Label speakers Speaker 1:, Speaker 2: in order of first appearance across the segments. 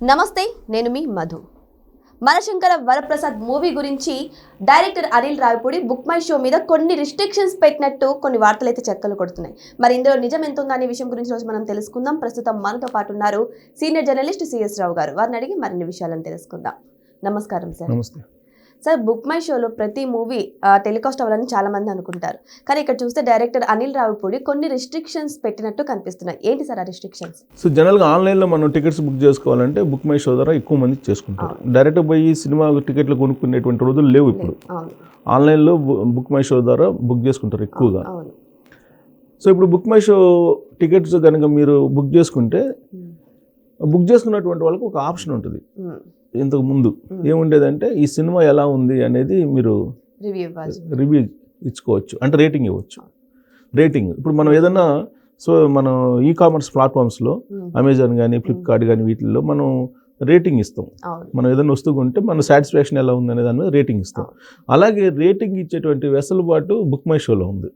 Speaker 1: నమస్తే, నేను మీ మధు. మనశంకర వరప్రసాద్ మూవీ గురించి director Anil Ravipudi book my show మీద కొన్ని రిస్ట్రిక్షన్స్ పెట్టినట్టు కొన్ని వార్తలు అయితే చెక్కలు కొడుతున్నాయి. మరి ఇందులో నిజం ఎంత ఉందా అనే విషయం గురించి రోజు మనం తెలుసుకుందాం. ప్రస్తుతం మనతో పాటు ఉన్నారు సీనియర్ జర్నలిస్ట్ సిఎస్ రావు గారు. వారిని అడిగి మరిన్ని విషయాలను తెలుసుకుందాం. నమస్కారం సార్.
Speaker 2: నమస్తే
Speaker 1: సార్, బుక్ మై షోలో ప్రతి మూవీ టెలికాస్ట్ అవ్వాలని చాలా మంది అనుకుంటారు. కానీ ఇక్కడ చూస్తే డైరెక్టర్ అనిల్ రావిపూడి కొన్ని రిస్ట్రిక్షన్స్ పెట్టినట్టు కనిపిస్తున్నాయి. ఏంటి సార్ ఆ రిస్ట్రిక్షన్స్?
Speaker 2: సో జనరల్గా ఆన్లైన్లో మనం టికెట్స్ బుక్ చేసుకోవాలంటే బుక్ మై షో ద్వారా ఎక్కువ మంది చేసుకుంటారు. డైరెక్ట్ పోయి సినిమా టికెట్లు కొనుక్కునేటువంటి రోజులు లేవు ఇప్పుడు. ఆన్లైన్లో బుక్ మై షో ద్వారా బుక్ చేసుకుంటారు ఎక్కువగా. సో ఇప్పుడు బుక్ మై షో టికెట్స్ కనుక మీరు బుక్ చేసుకుంటే బుక్ చేసుకున్నటువంటి వాళ్ళకి ఒక ఆప్షన్ ఉంటుంది. ఇంతకు ముందు ఏముండేదంటే ఈ సినిమా ఎలా ఉంది అనేది మీరు రివ్యూ ఇచ్చుకోవచ్చు, అంటే రేటింగ్ ఇవ్వచ్చు. రేటింగ్ ఇప్పుడు మనం ఏదన్నా మనం ఈ-కామర్స్ ప్లాట్ఫామ్స్లో అమెజాన్ కానీ ఫ్లిప్కార్ట్ కానీ వీటిల్లో మనం రేటింగ్ ఇస్తాం. మనం ఏదైనా వస్తువు కొంటే మన సాటిస్ఫాక్షన్ ఎలా ఉంది అనే దాని మీద రేటింగ్ ఇస్తాం. అలాగే రేటింగ్ ఇచ్చేటువంటి వెసులుబాటు బుక్ మై షోలో ఉంది.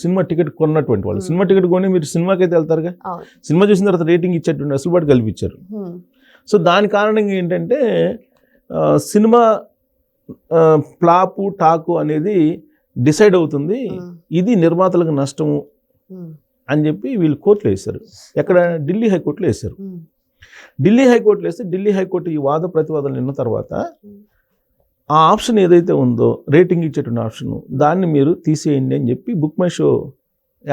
Speaker 2: సినిమా టికెట్ కొన్నటువంటి వాళ్ళు సినిమా టికెట్ కొని మీరు సినిమాకి అయితే వెళ్తారుగా, సినిమా చూసిన తర్వాత రేటింగ్ ఇచ్చేటువంటి వెసులుబాటు కల్పించారు. సో దాని కారణంగా ఏంటంటే సినిమా ఫ్లాపు టాకు అనేది డిసైడ్ అవుతుంది, ఇది నిర్మాతలకు నష్టము అని చెప్పి వీళ్ళు కోర్టులో వేశారు. ఎక్కడ? ఢిల్లీ హైకోర్టులో వేశారు. ఢిల్లీ హైకోర్టులో వేస్తే ఢిల్లీ హైకోర్టు ఈ వాద ప్రతివాదనలు విన్న తర్వాత ఆ ఆప్షన్ ఏదైతే ఉందో రేటింగ్ ఇచ్చేటువంటి ఆప్షన్, దాన్ని మీరు తీసేయండి అని చెప్పి బుక్ మై షో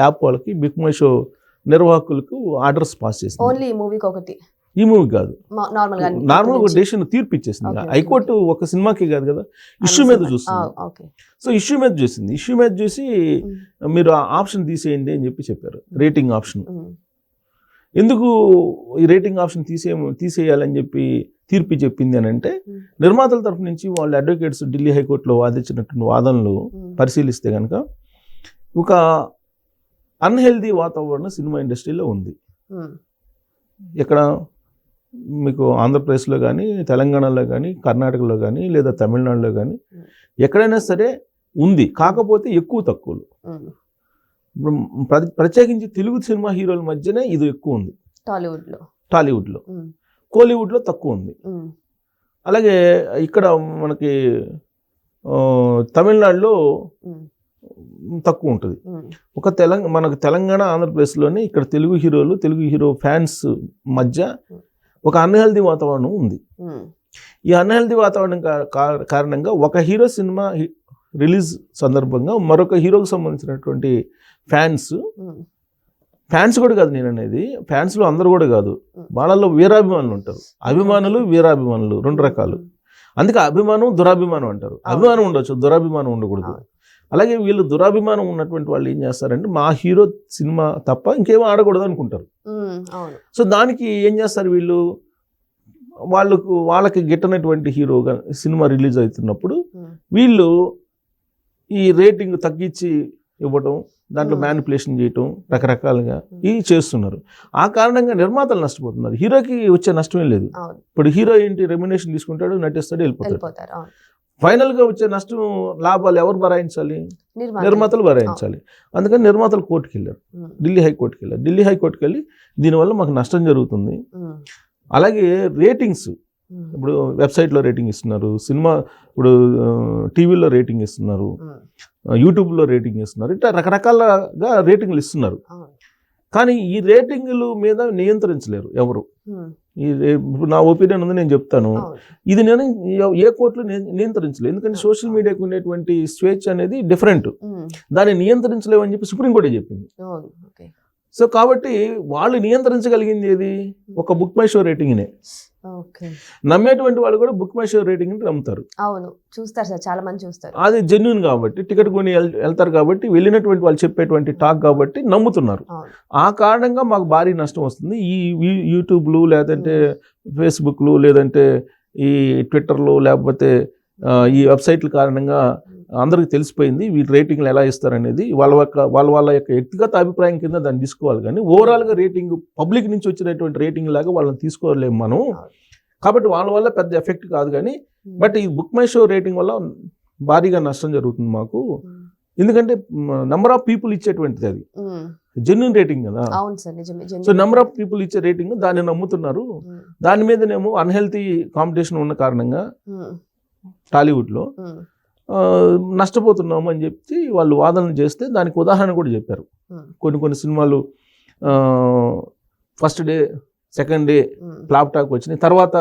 Speaker 2: యాప్ వాళ్ళకి, బుక్ మై షో నిర్వాహకులకు ఆర్డర్స్ పాస్ చేసింది.
Speaker 1: ఓన్లీ ఈ మూవీకి ఒకటి,
Speaker 2: ఈ మూవీ కాదు, నార్మల్ ఒక డెసిషన్ తీర్పు ఇచ్చేసింది. హైకోర్టు ఒక సినిమాకి కాదు కదా, ఇష్యూ మీద చూస్తుంది. సో ఇష్యూ మీద చూసింది. ఇష్యూ మీద చూసి మీరు ఆ ఆప్షన్ తీసేయండి అని చెప్పి చెప్పారు, రేటింగ్ ఆప్షన్. ఎందుకు ఈ రేటింగ్ ఆప్షన్ తీసేయాలని చెప్పి తీర్పు చెప్పింది అని అంటే, నిర్మాతల తరఫు నుంచి వాళ్ళ అడ్వకేట్స్ ఢిల్లీ హైకోర్టులో వాదించినటువంటి వాదనలు పరిశీలిస్తే కనుక ఒక అన్హెల్దీ వాతావరణం సినిమా ఇండస్ట్రీలో ఉంది. ఇక్కడ మీకు ఆంధ్రప్రదేశ్లో కానీ, తెలంగాణలో కానీ, కర్ణాటకలో కానీ, లేదా తమిళనాడులో కానీ ఎక్కడైనా సరే ఉంది. కాకపోతే ఎక్కువ తక్కువలు. ఇప్పుడు ప్రత్యేకించి తెలుగు సినిమా హీరోల మధ్యనే ఇది ఎక్కువ ఉంది. టాలీవుడ్లో కోలీవుడ్లో తక్కువ ఉంది. అలాగే ఇక్కడ మనకి తమిళనాడులో తక్కువ ఉంటుంది. మనకు తెలంగాణ, ఆంధ్రప్రదేశ్లోనే ఇక్కడ తెలుగు హీరోలు, తెలుగు హీరో ఫ్యాన్స్ మధ్య ఒక అన్హెల్దీ వాతావరణం ఉంది. ఈ అన్హెల్దీ వాతావరణం కారణంగా ఒక హీరో సినిమా రిలీజ్ సందర్భంగా మరొక హీరోకి సంబంధించినటువంటి ఫ్యాన్స్ కూడా కాదు నేను అనేది, ఫ్యాన్స్లో అందరూ కూడా కాదు, వాళ్ళలో వీరాభిమానులు ఉంటారు. అభిమానులు, వీరాభిమానులు రెండు రకాలు. అందుకే అభిమానం, దురాభిమానం అంటారు. అభిమానం ఉండొచ్చు, దురాభిమానం ఉండకూడదు. అలాగే వీళ్ళు దురాభిమానం ఉన్నటువంటి వాళ్ళు ఏం చేస్తారంటే, మా హీరో సినిమా తప్ప ఇంకేమో ఆడకూడదు అనుకుంటారు. సో దానికి ఏం చేస్తారు వీళ్ళు, వాళ్ళకి గిట్టనటువంటి హీరోగా సినిమా రిలీజ్ అవుతున్నప్పుడు వీళ్ళు ఈ రేటింగ్ తగ్గించి ఇవ్వటం, దాంట్లో మ్యానిపులేషన్ చేయటం, రకరకాలుగా ఇవి చేస్తున్నారు. ఆ కారణంగా నిర్మాతలు నష్టపోతున్నారు. హీరోకి వచ్చే నష్టమే లేదు. ఇప్పుడు హీరో ఏంటి, రెమ్యునేషన్ తీసుకుంటాడు, నటిస్తాడు, వెళ్ళిపోతాడు. ఫైనల్గా వచ్చే నష్టం, లాభాలు ఎవరు భరాయించాలి? నిర్మాతలు భరాయించాలి. అందుకని నిర్మాతలు కోర్టుకు వెళ్ళారు, ఢిల్లీ హైకోర్టుకి వెళ్ళారు. ఢిల్లీ హైకోర్టుకి వెళ్ళి దీనివల్ల మాకు నష్టం జరుగుతుంది. అలాగే రేటింగ్స్, ఇప్పుడు వెబ్సైట్లో రేటింగ్ ఇస్తున్నారు, సినిమా ఇప్పుడు టీవీలో రేటింగ్ ఇస్తున్నారు, యూట్యూబ్లో రేటింగ్ ఇస్తున్నారు, ఇట్లా రకరకాలుగా రేటింగ్లు ఇస్తున్నారు. కానీ ఈ రేటింగ్ల మీద నియంత్రించలేరు ఎవరు. ఇప్పుడు నా ఒపీనియన్ ఉంది, నేను చెప్తాను. ఇది నేను ఏ కోర్టులో నియంత్రించలేదు. ఎందుకంటే సోషల్ మీడియాకు ఉండేటువంటి స్వేచ్ఛ అనేది డిఫరెంట్, దాన్ని నియంత్రించలేమని చెప్పి సుప్రీంకోర్టే చెప్పింది. సో కాబట్టి వాళ్ళు నియంత్రించగలిగింది ఏది, ఒక బుక్ మై షో రేటింగ్నే. నమ్మేటువంటి వాళ్ళు కూడా బుక్ మై షో రేటింగ్ నమ్ముతారు.
Speaker 1: అవును, చూస్తారు సార్, చాలా మంది చూస్తారు.
Speaker 2: అది జెన్యూన్ కాబట్టి, టికెట్ కొని వెళ్తారు కాబట్టి, వెళ్ళినటువంటి వాళ్ళు చెప్పేటువంటి టాక్ కాబట్టి నమ్ముతున్నారు. ఆ కారణంగా మాకు భారీ నష్టం వస్తుంది. ఈ యూట్యూబ్లు, లేదంటే ఫేస్బుక్లు, లేదంటే ఈ ట్విట్టర్లు, లేకపోతే ఈ వెబ్సైట్ల కారణంగా అందరికి తెలిసిపోయింది వీళ్ళు రేటింగ్లు ఎలా ఇస్తారనేది. వాళ్ళ యొక్క వ్యక్తిగత అభిప్రాయం కింద దాన్ని తీసుకోవాలి. కానీ ఓవరాల్గా రేటింగ్ పబ్లిక్ నుంచి వచ్చినటువంటి రేటింగ్ లాగా వాళ్ళని తీసుకోలేము మనం. కాబట్టి వాళ్ళ వల్ల పెద్ద ఎఫెక్ట్ కాదు. కానీ బట్ ఈ బుక్ మై షో రేటింగ్ వల్ల భారీగా నష్టం జరుగుతుంది మాకు. ఎందుకంటే నెంబర్ ఆఫ్ పీపుల్ ఇచ్చేటువంటిది అది జెన్యున్ రేటింగ్ కదా.
Speaker 1: అవును సార్ నిజమే.
Speaker 2: సో నెంబర్ ఆఫ్ పీపుల్ ఇచ్చే రేటింగ్ దాన్ని నమ్ముతున్నారు. దాని మీదనేమో అన్హెల్తీ కాంపిటీషన్ ఉన్న కారణంగా టాలీవుడ్లో నష్టపోతున్నాము అని చెప్పి వాళ్ళు వాదనలు చేస్తే దానికి ఉదాహరణ కూడా చెప్పారు. కొన్ని సినిమాలు first day second day flop talk వచ్చినాయి, తర్వాత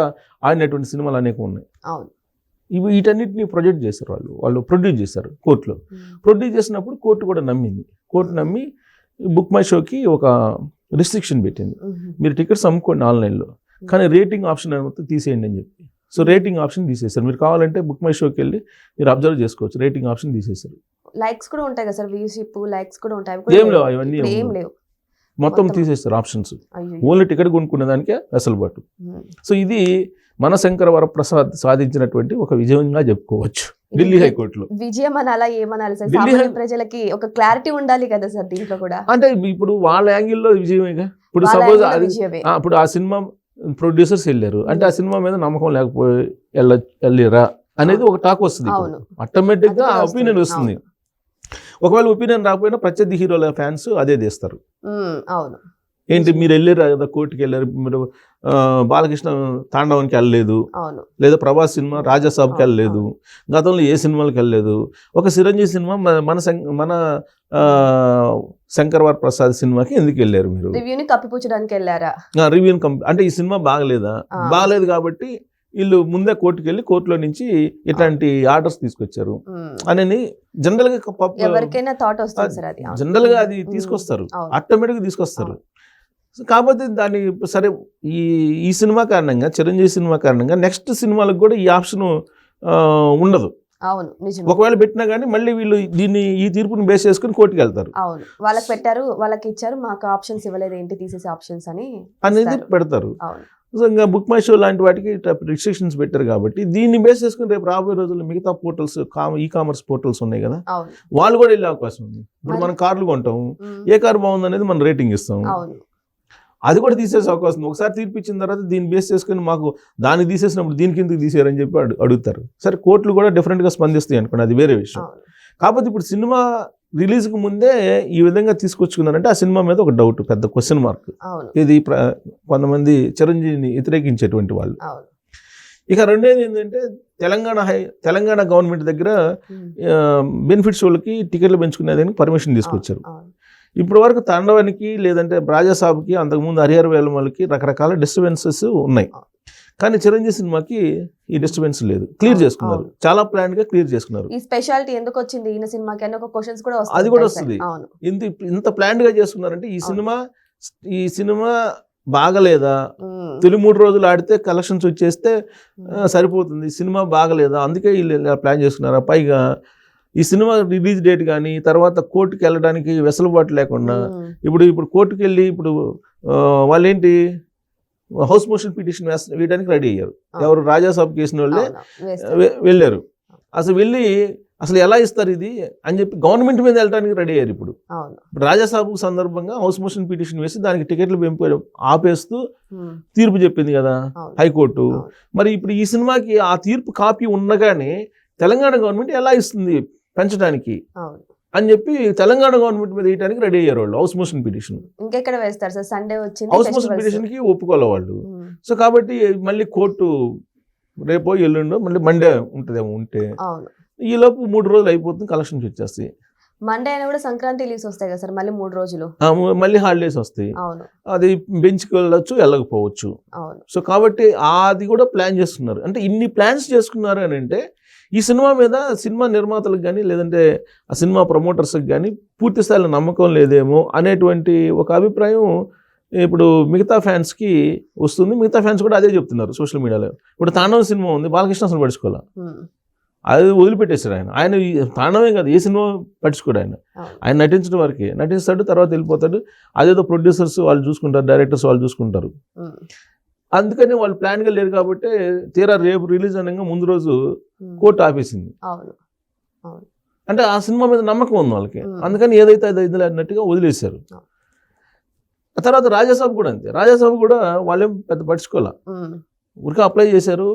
Speaker 2: ఆడినటువంటి సినిమాలు అనేక ఉన్నాయి. వీటన్నిటిని ప్రొజెక్ట్ చేశారు వాళ్ళు ప్రొడ్యూస్ చేశారు కోర్టులో. ప్రొడ్యూస్ చేసినప్పుడు కోర్టు కూడా నమ్మింది. కోర్టు నమ్మి బుక్ మై షోకి ఒక రిస్ట్రిక్షన్ పెట్టింది, మీరు టికెట్స్ అమ్ముకోండి ఆన్లైన్లో, కానీ రేటింగ్ ఆప్షన్ మొత్తం తీసేయండి అని చెప్పి. సో రేటింగ్ ఆప్షన్ తీసేశారు. మీరు కావాలంటే బుక్ మై షోకి వెళ్ళి మీరు అబ్జర్వ్ చేసుకోవచ్చు, రేటింగ్ ఆప్షన్ తీసేశారు.
Speaker 1: లైక్స్ కూడా ఉంటాయి కదా సార్, వ్యూషిప్ లైక్స్ కూడా ఉంటాయి.
Speaker 2: ఏం లేవు, అవన్నీ ఏం లేవు, మొత్తం తీసేస్తారు ఆప్షన్స్. ఓన్లీ టికెట్ కొనుక్కునే దానికే వెసులుబాటు. సో ఇది మనశంకర వరప్రసాద్ సాధించినటువంటి ఒక విజయంగా చెప్పుకోవచ్చు ఢిల్లీ హైకోర్టులో.
Speaker 1: విజయం అనాలా ఏమనాలి సార్, సామాన్య ప్రజలకి ఒక క్లారిటీ ఉండాలి కదా సార్ దీంట్లో కూడా.
Speaker 2: అంటే ఇప్పుడు వాళ్ళ యాంగిల్లో విజయమేగా. ఇప్పుడు సపోజ్ ఇప్పుడు ఆ సినిమా ప్రొడ్యూసర్స్ వెళ్ళారు అంటే ఆ సినిమా మీద నమ్మకం లేకపోయి వెళ్ళిరా అనేది ఒక టాక్ వస్తుంది. ఆటోమేటిక్ గా ఆ ఒపీనియన్ వస్తుంది. ఒకవేళ ఒపీనియన్ రాకపోయినా ప్రత్యర్థి హీరోల ఫ్యాన్స్ అదే తీస్తారు. ఏంటి మీరు వెళ్ళారు కదా కోర్టుకి వెళ్ళారు, మీరు బాలకృష్ణ తాండవానికి వెళ్ళలేదు, లేదా ప్రభాస్ సినిమా రాజాసాబ్కి వెళ్ళలేదు, గతంలో ఏ సినిమాలకు వెళ్ళలేదు, ఒక చిరంజీవి సినిమా మన శంకర్ వరప్రసాద్ సినిమాకి ఎందుకు వెళ్ళారు, మీరు
Speaker 1: రివ్యూని కప్పిపుచ్చడానికి వెళ్ళారా,
Speaker 2: రివ్యూని అంటే ఈ సినిమా బాగలేదు కాబట్టి వీళ్ళు ముందే కోర్టుకి వెళ్ళి కోర్టులో నుంచి ఇట్లాంటి ఆర్డర్స్ తీసుకొచ్చారు అని జనరల్ గా అది తీసుకొస్తారు, ఆటోమేటిక్ గా తీసుకొస్తారు. కాకపోతే దాన్ని సరే ఈ సినిమా కారణంగా, చిరంజీవి సినిమా కారణంగా నెక్స్ట్ సినిమాలకు కూడా ఈ ఆప్షన్ ఉండదు. ఒకవేళ పెట్టినా కానీ మళ్ళీ వీళ్ళు ఈ తీర్పుని బేస్ చేసుకుని కోర్టుకి వెళ్తారు.
Speaker 1: వాళ్ళకి పెట్టారు, వాళ్ళకి ఇచ్చారు, మాకు ఆప్షన్స్ ఇవ్వలేదు, ఏంటి తీసేసే ఆప్షన్స్
Speaker 2: అనేది పెడతారు. ఇంకా బుక్ మై షో లాంటి వాటికి రిస్ట్రిక్షన్స్ పెట్టారు కాబట్టి దీన్ని బేస్ చేసుకుని రేపు రాబోయే రోజుల్లో మిగతా పోర్టల్స్, ఈ కామర్స్ పోర్టల్స్ ఉన్నాయి కదా, వాళ్ళు కూడా వెళ్ళే అవకాశం ఉంది. ఇప్పుడు మనం కార్లు కొంటాము, ఏ కారు బాగుంది అనేది మనం రేటింగ్ ఇస్తాము, అది కూడా తీసేసే అవకాశం ఉంది. ఒకసారి తీర్పు ఇచ్చిన తర్వాత దీన్ని బేస్ చేసుకుని మాకు దాన్ని తీసేసినప్పుడు దీనికి ఎందుకు తీసారని చెప్పి అడుగుతారు. సరే కోర్టులు కూడా డిఫరెంట్గా స్పందిస్తాయి అనుకోండి, అది వేరే విషయం. కాకపోతే ఇప్పుడు సినిమా రిలీజ్కి ముందే ఈ విధంగా తీసుకొచ్చుకున్నారంటే ఆ సినిమా మీద ఒక డౌట్, పెద్ద క్వశ్చన్ మార్క్. ఇది కొంతమంది చిరంజీవిని వ్యతిరేకించేటువంటి వాళ్ళు. ఇక రెండేది ఏంటంటే తెలంగాణ గవర్నమెంట్ దగ్గర బెనిఫిట్స్ వాళ్ళకి టికెట్లు పెంచుకునేదానికి పర్మిషన్ తీసుకొచ్చారు. ఇప్పటి వరకు తాండవానికి లేదంటే రాజాసాబ్కి, అంతకుముందు హరిహర వేలమలకి రకరకాల డిస్టర్బెన్సెస్ ఉన్నాయి, కానీ చిరంజీవి సినిమాకి ఈ డిస్టర్బెన్స్ లేదు, క్లియర్ చేసుకున్నారు, చాలా ప్లాన్ గా క్లియర్ చేసుకున్నారు.
Speaker 1: ఈ స్పెషాలిటీ ఎందుకు వచ్చింది ఈయన సినిమాకి అని ఒక క్వశ్చన్స్ కూడా వస్తాయి,
Speaker 2: అది కూడా వస్తుంది. ఇంత ప్లాన్ గా చేసుకున్నారంటే ఈ సినిమా బాగలేదా, తొలి 3 రోజులు ఆడితే కలెక్షన్స్ వచ్చేస్తే సరిపోతుంది, సినిమా బాగలేదా అందుకే వీళ్ళు ప్లాన్ చేసుకున్నారా. పైగా ఈ సినిమా రిలీజ్ డేట్ కానీ తర్వాత కోర్టుకి వెళ్ళడానికి వెసులుబాటు లేకుండా ఇప్పుడు కోర్టుకి వెళ్ళి ఇప్పుడు వాళ్ళేంటి హౌస్ మోషన్ పిటిషన్ వేయడానికి రెడీ అయ్యారు. ఎవరు రాజాసాబ్ కేసిన వాళ్ళే వెళ్ళారు. అసలు ఎలా ఇస్తారు ఇది అని చెప్పి గవర్నమెంట్ మీద వెళ్ళడానికి రెడీ అయ్యారు. ఇప్పుడు రాజాసాబ్ సందర్భంగా హౌస్ మోషన్ పిటిషన్ వేసి దానికి టికెట్లు ఆపేస్తూ తీర్పు చెప్పింది కదా హైకోర్టు. మరి ఇప్పుడు ఈ సినిమాకి ఆ తీర్పు కాపీ ఉండగానే తెలంగాణ గవర్నమెంట్ ఎలా ఇస్తుంది పెంచడానికి అని చెప్పి తెలంగాణ గవర్నమెంట్ మీద వేయడానికి రెడీ అయ్యారు వాళ్ళు హౌస్ మోషన్ పిటిషన్.
Speaker 1: ఇంకెక్కడ వేస్తారు సార్, సండే వచ్చింది
Speaker 2: హౌస్ మోషన్ పిటిషన్ కి ఒప్పుకోలే వాళ్ళు. సో కాబట్టి మళ్ళీ కోర్టు రేపో ఎల్లుండో మళ్ళీ మండే ఉంటుందేమో, ఉంటే ఈలోపు 3 రోజులు అయిపోతుంది, కలెక్షన్స్ వచ్చేస్తాయి.
Speaker 1: మండే అయినా కూడా సంక్రాంతి లీవ్స్ వస్తాయి కదా సార్, మళ్ళీ 3 రోజులు
Speaker 2: మళ్ళీ హాలిడేస్ వస్తాయి. అది బెంచ్కి వెళ్ళొచ్చు, వెళ్ళకపోవచ్చు. సో కాబట్టి అది కూడా ప్లాన్ చేస్తున్నారు. అంటే ఇన్ని ప్లాన్స్ చేసుకున్నారు అని అంటే ఈ సినిమా మీద సినిమా నిర్మాతలకు కానీ లేదంటే ఆ సినిమా ప్రమోటర్స్కి కానీ పూర్తి స్థాయిలో నమ్మకం లేదేమో అనేటువంటి ఒక అభిప్రాయం ఇప్పుడు మిగతా ఫ్యాన్స్కి వస్తుంది. మిగతా ఫ్యాన్స్ కూడా అదే చెప్తున్నారు సోషల్ మీడియాలో. ఇప్పుడు తాండవ సినిమా ఉంది, బాలకృష్ణ అసలు పడుచుకోవాలి, అది వదిలిపెట్టేశారు ఆయన తాండవే కాదు ఏ సినిమా పట్టించుకోడు ఆయన నటించడం వరకే నటిస్తాడు, తర్వాత వెళ్ళిపోతాడు. అదేదో ప్రొడ్యూసర్స్ వాళ్ళు చూసుకుంటారు, డైరెక్టర్స్ వాళ్ళు చూసుకుంటారు. అందుకని వాళ్ళు ప్లాన్గా లేరు కాబట్టి తీరా రేపు రిలీజ్ అనగా ముందు రోజు కోర్టు ఆపేసింది. అంటే ఆ సినిమా మీద నమ్మకం ఉంది వాళ్ళకి, అందుకని ఏదైతే అది అన్నట్టుగా వదిలేశారు. ఆ తర్వాత రాజాసాబ్ కూడా అంతే, రాజాసాబ్ కూడా వాళ్ళేం పెద్ద పట్టించుకోలే, ఊరికే అప్లై చేశారు,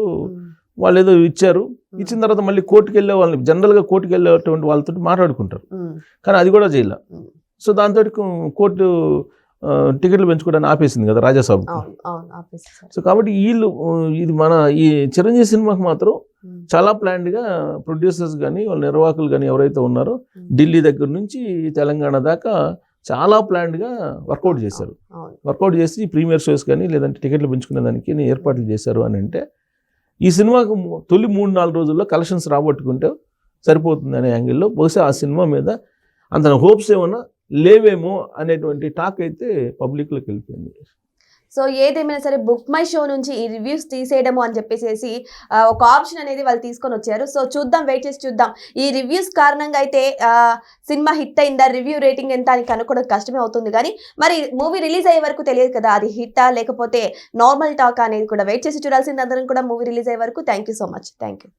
Speaker 2: వాళ్ళు ఏదో ఇచ్చారు, ఇచ్చిన తర్వాత మళ్ళీ కోర్టుకు వెళ్ళే వాళ్ళని జనరల్గా కోర్టుకు వెళ్ళేటువంటి వాళ్ళతో మాట్లాడుకుంటారు, కానీ అది కూడా చేయాల. సో దాంతో కోర్టు టికెట్లు పెంచుకోవడానికి ఆపేసింది కదా రాజాసాబు. సో కాబట్టి వీళ్ళు ఇది మన ఈ చిరంజీవి సినిమాకి మాత్రం చాలా ప్లాన్డ్గా ప్రొడ్యూసర్స్ కానీ వాళ్ళ నిర్వాహకులు కానీ ఎవరైతే ఉన్నారో ఢిల్లీ దగ్గర నుంచి తెలంగాణ దాకా చాలా ప్లాన్డ్గా వర్కౌట్ చేశారు. వర్కౌట్ చేసి ప్రీమియర్ షోస్ కానీ లేదంటే టికెట్లు పెంచుకునే దానికి ఏర్పాట్లు చేశారు అని అంటే ఈ సినిమాకు తొలి 3-4 రోజుల్లో కలెక్షన్స్ రాబట్టుకుంటే సరిపోతుంది అనే యాంగిల్లో బహుశా ఆ సినిమా మీద అంత హోప్స్ ఏమన్నా లేవేమో అనేటువంటి టాక్ అయితే పబ్లిక్లోకి వెళ్ళిపోయింది.
Speaker 1: సో ఏదేమైనా సరే బుక్ మై షో నుంచి ఈ రివ్యూస్ తీసేయడము అని చెప్పేసి ఒక ఆప్షన్ అనేది వాళ్ళు తీసుకొని వచ్చారు. సో చూద్దాం, వెయిట్ చేసి చూద్దాం. ఈ రివ్యూస్ కారణంగా అయితే సినిమా హిట్ అయిందా, రివ్యూ రేటింగ్ ఎంత అని కనుక్కోవడం కష్టమే అవుతుంది. కానీ మరి మూవీ రిలీజ్ అయ్యే వరకు తెలియదు కదా అది హిట్టా లేకపోతే నార్మల్ టాక్ అనేది కూడా వెయిట్ చేసి చూడాల్సింది అందరం కూడా మూవీ రిలీజ్ అయ్యే వరకు. Thank you so much. Thank you.